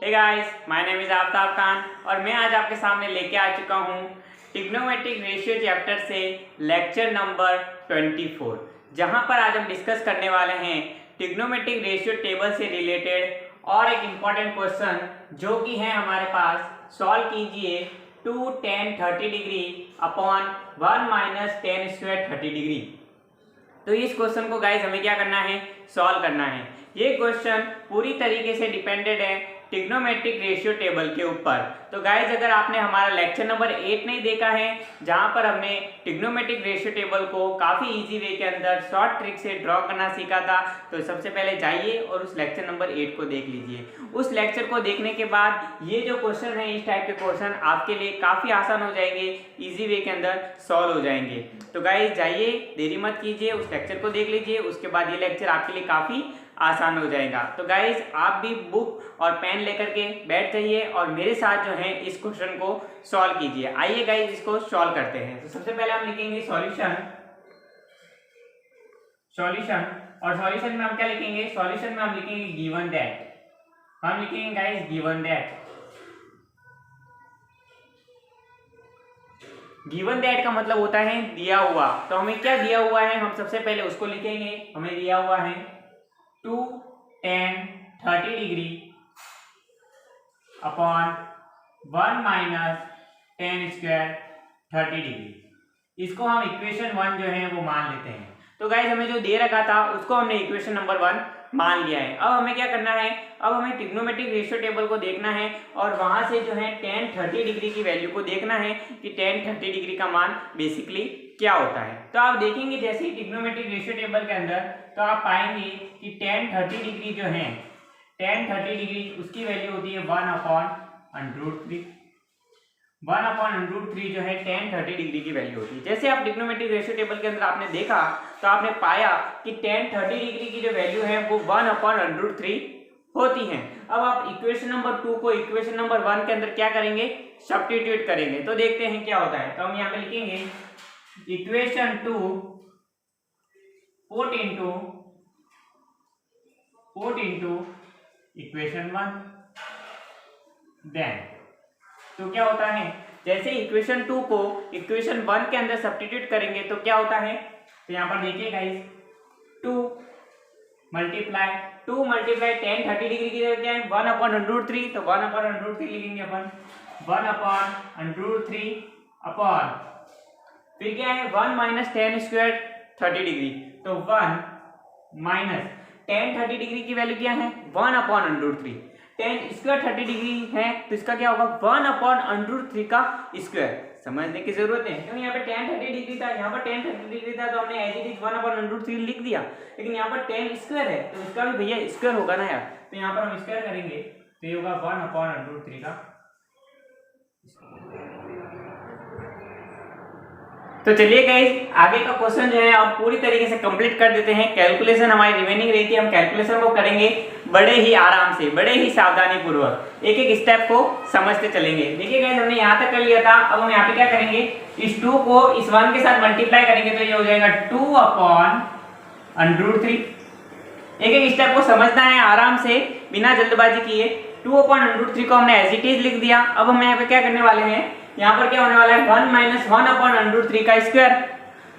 Hey guys, my name is Aftab Khan और मैं आज आपके सामने लेके आ चुका हूँ ट्रिग्नोमेट्रिक रेशियो चैप्टर से लेक्चर नंबर 24, जहाँ पर आज हम डिस्कस करने वाले हैं ट्रिग्नोमेट्रिक रेशियो टेबल से रिलेटेड और एक इम्पॉर्टेंट क्वेश्चन जो कि है हमारे पास। सॉल्व कीजिए 2 tan 30 degree upon 1 minus tan square 30 degree. तो इस क्वेश्चन को गाइज हमें क्या करना है, सॉल्व करना है। ये क्वेश्चन पूरी तरीके से डिपेंडेड है ट्रिग्नोमेट्रिक रेशियो टेबल के ऊपर। तो गाइज अगर आपने हमारा लेक्चर नंबर 8 नहीं देखा है, जहां पर हमने ट्रिग्नोमेट्रिक रेशियो टेबल को काफ़ी इजी वे के अंदर शॉर्ट ट्रिक से ड्रॉ करना सीखा था, तो सबसे पहले जाइए और उस लेक्चर नंबर 8 को देख लीजिए। उस लेक्चर को देखने के बाद ये जो क्वेश्चन है, इस टाइप के क्वेश्चन आपके लिए काफ़ी आसान हो जाएंगे, ईजी वे के अंदर सॉल्व हो जाएंगे। तो गाइज जाइए, देरी मत कीजिए, उस लेक्चर को देख लीजिए, उसके बाद ये लेक्चर आपके लिए काफ़ी आसान हो जाएगा। तो गाइज आप भी बुक और पेन लेकर के बैठ जाइए और मेरे साथ जो है इस क्वेश्चन को सॉल्व कीजिए। आइए गाइज इसको सॉल्व करते हैं। तो सबसे पहले हम लिखेंगे सॉल्यूशन और सॉल्यूशन में हम क्या लिखेंगे, सॉल्यूशन में हम लिखेंगे गिवन दैट। हम लिखेंगे guys given that. Given that का मतलब होता है दिया हुआ। तो हमें क्या दिया हुआ है, हम सबसे पहले उसको लिखेंगे। हमें दिया हुआ है 2 tan 30 degree upon 1 minus tan square 30 degree. इसको हम इक्वेशन 1 जो है वो मान लेते हैं। तो गाइज हमें जो दे रखा था उसको हमने इक्वेशन नंबर 1 मान लिया है। अब हमें क्या करना है, अब हमें ट्रिग्नोमेट्रिक रेशियो टेबल को देखना है और वहां से जो है tan 30 डिग्री की वैल्यू को देखना है कि tan 30 डिग्री का मान बेसिकली क्या होता है। तो आप देखेंगे जैसे ही ट्रिग्नोमेट्रिक रेशियो टेबल के अंदर, तो आप पाएंगे कि tan 30 डिग्री जो है, tan 30 डिग्री उसकी वैल्यू होती है 1/√3। 1/√3 जो है tan 30 डिग्री की वैल्यू होती है। जैसे आप ट्रिग्नोमेट्रिक रेशियो टेबल के अंदर आपने देखा, तो आपने पाया कि tan 30 डिग्री की जो वैल्यू है वो 1/√3 होती है। अब आप इक्वेशन नंबर 2 को इक्वेशन नंबर 1 के अंदर क्या करेंगे, सब्स्टिट्यूट करेंगे। तो देखते हैं क्या होता है। तो हम यहाँ पे लिखेंगे equation 2 put into equation 1। Then तो क्या होता है, जैसे इक्वेशन 2 को इक्वेशन 1 के अंदर सब्स्टिट्यूट करेंगे तो क्या होता है। तो यहाँ पर देखिए गाइस, 2 मल्टीप्लाई tan 30 डिग्री की जगह क्या है 1/√3। तो 1/√3 लिखेंगे अपन, 1/√3 अपॉन फिर क्या है 1 माइनस tan स्क्वायर 30 डिग्री। तो 1 माइनस tan 30 डिग्री की वैल्यू क्या है 1/√3। tan स्क्वायर 30 डिग्री है तो इसका क्या होगा 1/√3 का स्क्वायर। समझने की जरूरत है, क्योंकि यहाँ पे tan 30 डिग्री था, यहाँ पर tan 30 डिग्री था, तो हमने एज इट इज 1/√3 लिख दिया। लेकिन यहाँ पर tan स्क्वायर है तो इसका भी भैया स्क्वायर होगा ना यार। तो यहाँ पर हम स्क्वायर करेंगे तो ये होगा 1/√3 का। तो चलिए गाइस, आगे का क्वेश्चन जो है आप पूरी तरीके से कंप्लीट कर देते हैं। कैलकुलेशन हमारी रिमेनिंग रही थी, हम कैलकुलेशन को करेंगे बड़े ही आराम से, बड़े ही सावधानी पूर्वक, एक एक स्टेप को समझते चलेंगे। देखिए गाइस, हमने यहाँ तक कर लिया था। अब हम यहाँ पे क्या करेंगे, इस 2 को इस 1 के साथ मल्टीप्लाई करेंगे तो ये हो जाएगा 2/√3। एक एक स्टेप को समझना है आराम से, बिना जल्दबाजी किए। 2/√3 को हमने एज इट इज लिख दिया। अब हम यहाँ पे क्या करने वाले हैं, यहाँ पर क्या होने वाला है 1 माइनस 1/√3 का स्क्वायर।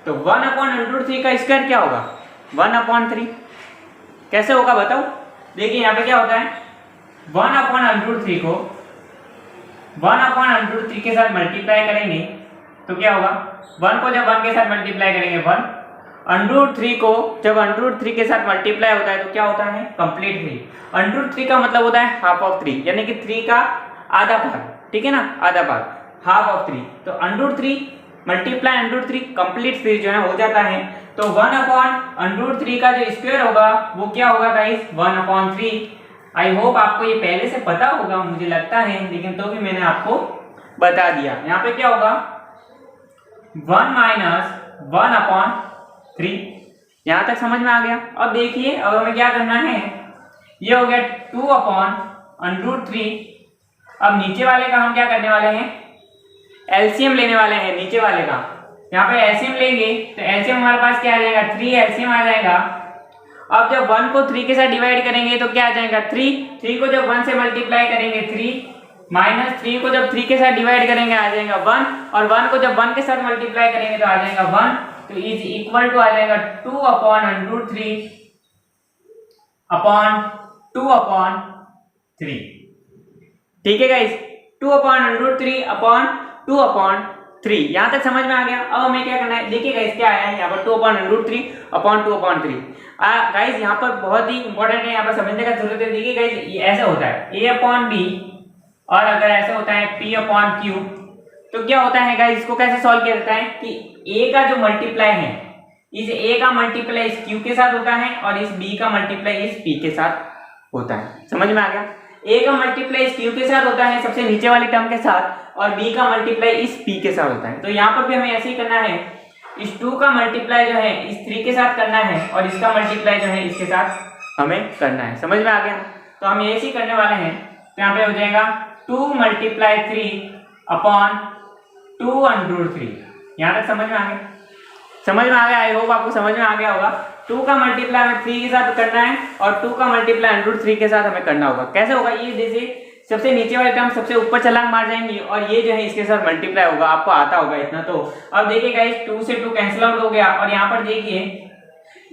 तो 1/√3 का स्क्वायर क्या होगा 1/3। कैसे होगा बताओ। देखिए यहाँ पे क्या होता है, 1/√3 को 1/√3 के साथ मल्टीप्लाई करेंगे तो क्या होगा, 1 को जब 1 के साथ मल्टीप्लाई करेंगे 1/√3 को जब √3 के साथ मल्टीप्लाई होता है तो क्या होता है कंप्लीट 3। √3 का मतलब होता है हाफ ऑफ 3, यानी कि 3 का आधा भाग, ठीक है ना, आधा भाग, हाफ ऑफ 3। तो √3 मल्टीप्लाई √3 कंप्लीट 3 जो है हो जाता है। तो 1/√3 का जो स्क्वायर होगा वो क्या होगा गाइस 1/3। आई होप आपको ये पहले से पता होगा, मुझे लगता है, लेकिन तो भी मैंने आपको बता दिया। यहाँ पे क्या होगा 1 माइनस 1/3। यहाँ तक समझ में आ गया। अब देखिए, अब हमें क्या करना है, ये हो गया 2/√3। अब नीचे वाले का हम क्या करने वाले हैं, एलसीएम लेने वाले हैं नीचे वाले का। यहाँ पे एलसीएम लेंगे तो एलसीएम हमारे पास क्या आ जाएगा 3 एलसीएम आ जाएगा। अब जब 1 को 3 के साथ डिवाइड करेंगे तो क्या आ जाएगा 3 को जब 1 से मल्टीप्लाई करेंगे 3 माइनस 3 को जब 3 के साथ डिवाइड करेंगे आ जाएगा 1 और 1 को जब 1 के साथ मल्टीप्लाई करेंगे तो आ जाएगा 1 तो इज इक्वल टू आ जाएगा 2 अपॉन √3 अपॉन 2 अपॉन 3। ठीक है गाइस, 2 अपॉन √3 अपॉन 2 अपॉन 3। यहां तक समझ में आ गया। अब हमें क्या करना है, देखिए गाइस क्या आया है यहाँ पर 2 अपॉन √3 अपॉन 2 अपॉन 3। गाइस यहाँ पर बहुत ही इंपॉर्टेंट है, यहाँ पर समझने का जरूरत है। देखिए गाइस ये ऐसा होता है a अपॉन b और अगर ऐसा होता है p अपॉन q तो क्या होता है गाइस, इसको कैसे सॉल्व किया जाता है कि a का जो मल्टीप्लाई है इस a का मल्टीप्लाई इस q के साथ होता है और इस b का मल्टीप्लाई इस p के साथ होता है। समझ में आ गया, a का मल्टीप्लाई इस q के साथ होता है सबसे नीचे वाली टर्म के साथ और b का मल्टीप्लाई इस p के साथ होता है। तो यहाँ पर भी हमें ऐसे ही करना है, इस 2 का मल्टीप्लाई जो है इस 3 के साथ करना है और इसका मल्टीप्लाई जो है इसके साथ हमें करना है। समझ में आ गया, तो हम ऐसे ही करने वाले हैं। तो यहाँ पे हो जाएगा 2 मल्टीप्लाई 3 अपॉन 2 √3। यहाँ तक समझ में आ गया, समझ में आ गया, आई होप आपको समझ में आ गया होगा। 2 का मल्टीप्लाई हमें 3 के साथ करना है और 2 का मल्टीप्लाई √3 के साथ हमें करना होगा। कैसे होगा, ये जैसे सबसे नीचे वाली टर्म सबसे ऊपर छलांग मार जाएंगी और ये जो है इसके साथ मल्टीप्लाई होगा, आपको आता होगा इतना। तो अब देखिए गाइस 2 से 2 कैंसिल आउट हो गया और यहाँ पर देखिए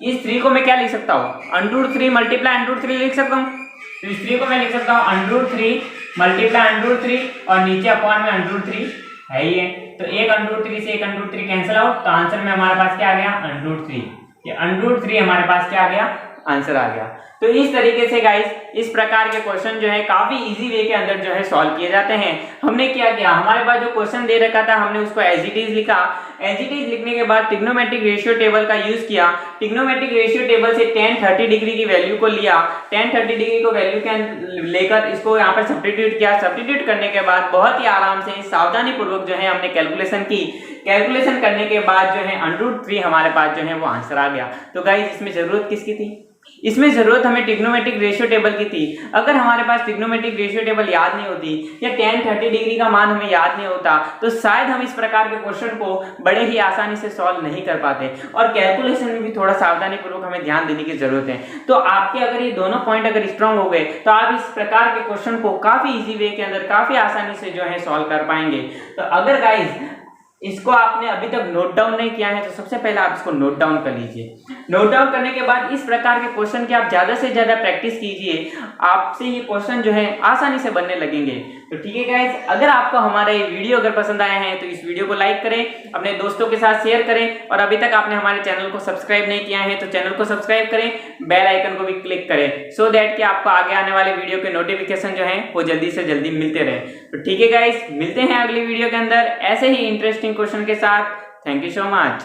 इस 3 को मैं क्या लिख सकता हूँ, √3 मल्टीप्लाई √3 लिख सकता हूँ। तो इस 3 को मैं लिख सकता हूँ √3 मल्टीप्लाई √3 और नीचे अपॉन में √3 है ही है। तो एक √3 से एक √3 कैंसिल आउट, तो आंसर में हमारे पास क्या आ गया √3। ये √3 हमारे पास क्या आ गया, आंसर आ गया। तो इस तरीके से गाइस इस प्रकार के क्वेश्चन जो है काफी इजी वे के अंदर जो है सॉल्व किए जाते हैं। हमने क्या किया, हमारे पास जो क्वेश्चन दे रखा था हमने उसको एज इट इज लिखा। एज इट इज लिखने के बाद ट्रिग्नोमेट्रिक रेशियो टेबल का यूज किया। ट्रिग्नोमेट्रिक रेशियो टेबल से tan 30 डिग्री की वैल्यू को लिया, tan 30 डिग्री को वैल्यू के लेकर इसको यहाँ पर सब्स्टिट्यूट किया। सब्स्टिट्यूट करने के बाद बहुत ही आराम से सावधानी पूर्वक जो है हमने कैलकुलेशन की। कैलकुलेशन करने के बाद जो है √3 हमारे पास जो है वो आंसर आ गया। तो गाइस इसमें जरूरत किसकी थी, इसमें जरूरत हमें ट्रिग्नोमेट्रिक रेशियो टेबल की थी। अगर हमारे पास ट्रिग्नोमेट्रिक रेशियो टेबल याद नहीं होती या tan 30 डिग्री का मान हमें याद नहीं होता तो शायद हम इस प्रकार के क्वेश्चन को बड़े ही आसानी से सॉल्व नहीं कर पाते। और कैलकुलेशन में भी थोड़ा सावधानी पूर्वक हमें ध्यान देने की जरूरत है। तो आपके अगर ये दोनों पॉइंट अगर स्ट्रांग हो गए तो आप इस प्रकार के क्वेश्चन को काफी इजी वे के अंदर काफी आसानी से जो है सॉल्व कर पाएंगे। तो अगर गाइज इसको आपने अभी तक नोट डाउन नहीं किया है तो सबसे पहले आप इसको नोट डाउन कर लीजिए। नोट डाउन करने के बाद इस प्रकार के क्वेश्चन की आप ज्यादा से ज्यादा प्रैक्टिस कीजिए, आपसे ये क्वेश्चन जो है आसानी से बनने लगेंगे। तो ठीक है गाइस, अगर आपको हमारा ये वीडियो अगर पसंद आया है तो इस वीडियो को लाइक करें, अपने दोस्तों के साथ शेयर करें और अभी तक आपने हमारे चैनल को सब्सक्राइब नहीं किया है तो चैनल को सब्सक्राइब करें, बेल आइकन को भी क्लिक करें सो दैट कि आपको आगे आने वाले वीडियो के नोटिफिकेशन जो है वो जल्दी से जल्दी मिलते रहे। तो ठीक है गाइस, मिलते हैं अगली वीडियो के अंदर ऐसे ही इंटरेस्टिंग क्वेश्चन के साथ। Thank you so much.